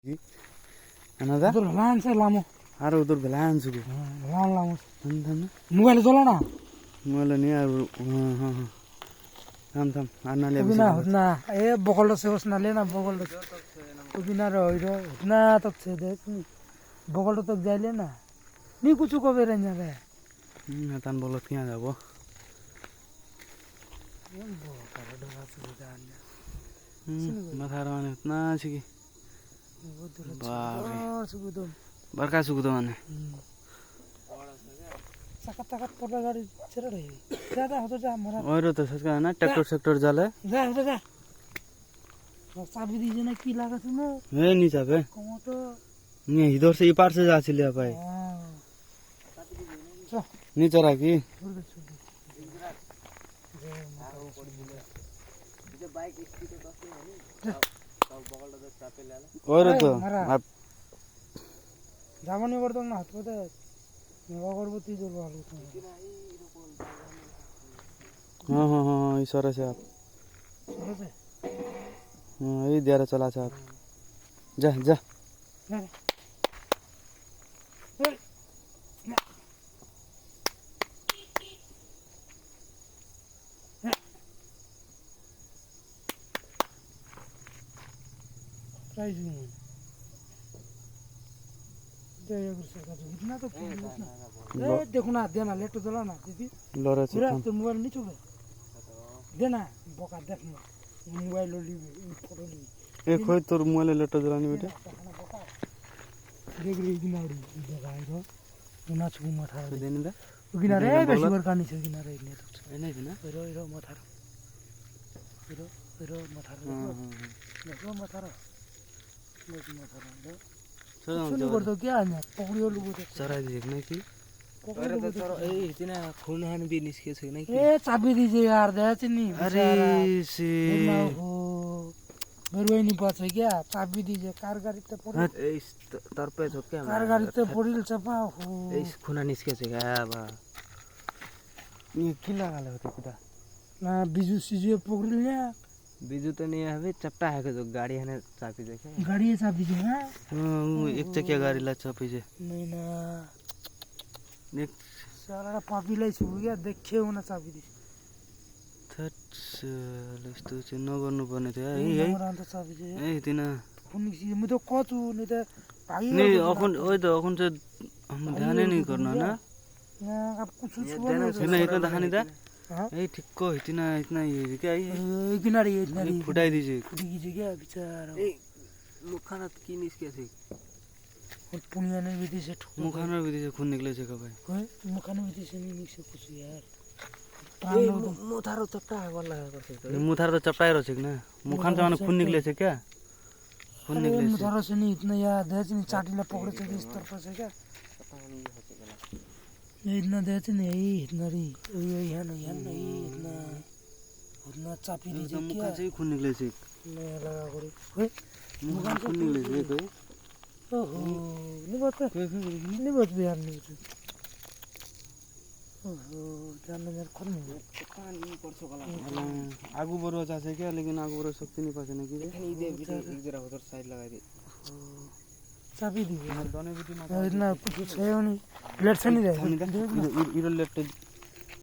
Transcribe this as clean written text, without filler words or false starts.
अनादा उधर लान से लामो अरे उधर भलान सुको लान लामो थम मोबाइल चला ना मोबाइल नहीं यार हाँ हाँ थम थम आना ले बिना होना ए बगल से उसना लेना बगल तो बिना रहो इधर इतना तक से देख बगल तक जाए लेना नहीं कुछ को बेरे ना रे तन बोलो क्या जाबो माथा रवाने उतना छिकी बरका सुकुदो माने सकत सकत पड़ा गाड़ी चल रही ज्यादा हो तो जा मरा और तो सका ना ट्रैक्टर सेक्टर जाले जा हो जा चाबी दीजिए ना की लागत है ना ए नहीं चाबे कमो तो नहीं इधर से ये पार से जा चले भाई चल नीचे रखी और तो आप जामनी वर्तन ना हाथ पता है नेवा करबो ती जोर भालो हाँ हाँ हाँ इशारा से आप हाँ ये दिया चला से आप जा जा प्राइस नहीं इतना तो देखो ना देना लेट चला ना दीदी लोरा से पूरा तो मोबाइल नहीं छोड़े देना बोका देख मोबाइल ली फोटो ली ए खोई तोर मोबाइल लेटर जलानी बेटा देख रही किनारी जगह है तो नाच को मठा देने दा किनारे बेसी वर कानी छ किनारे ने तो नहीं है ना इरो मठा इरो मठा देखो मठा सुन गर्दो क्या है पकड़ियो लुगो त सरा देख नहीं की अरे तो सर ए इतना खून हान भी निस्के छ नहीं ए चाबी दीजिए यार दे चिनी अरे से मेरे नहीं पास है क्या चाबी दीजिए कार गाड़ी तो पड़ी इस तर पे तो क्या कार गाड़ी तो पड़ी चपा हो इस खूना निस्के छ क्या बा ये किला गाले होते कुदा ना बिजू सीजू पकड़ लिया बीजू तो नहीं है चपटा है जो गाड़ी है ना चाबी देखे गाड़ी है चाबी जो है एक चकिया गाड़ी ला चाबी जे नहीं ना देख सारा पापी लाई छु गया देखे हो ना चाबी दी थट्स लस्तो चाहिँ नगर्नु पर्ने थियो है है तो चाबी जे ए तिना फोन सी म तो कछु नहीं तो भाई नहीं अखन ओइ त अखन चाहिँ हम ध्यान नहीं करना ना ना अब कुछ छैन एक दखानी दा ए ठिक्क इतना इतना ये क्या है किनारे फुटाई दीजिए फुटी की क्या बेचारा ए मुखाना की निस्के छ और पुनिया ने विधि से मुखाना विधि से खून निकले छ कबै ओए मुखाना विधि से नहीं निस्के कुछ यार मुथारो चपटा है वाला है मुथारो तो चपटा रह छ ना मुखान से माने खून निकले छ क्या खून निकले छ मुथारो से नहीं इतना यार दे नहीं चाटीला पकड़े छ इस तरफ से क्या ये इतना देते नहीं इतना री ये है नहीं इतना उतना चापी दीजिए क्या मुखा से खून निकले छ मैं लगा करे ओए मुखान खून निकले छ कोई ओहो नहीं बात यार नहीं ओहो जान यार खोल नहीं पानी पर्छ कला आगु बरो छ क्या लेकिन आगु बरो शक्ति नहीं पाछ न कि नहीं दे एक जरा उधर साइड लगा दे चाबी दी इतना कुछ है नहीं लेट से नहीं रहे इधर लेफ्ट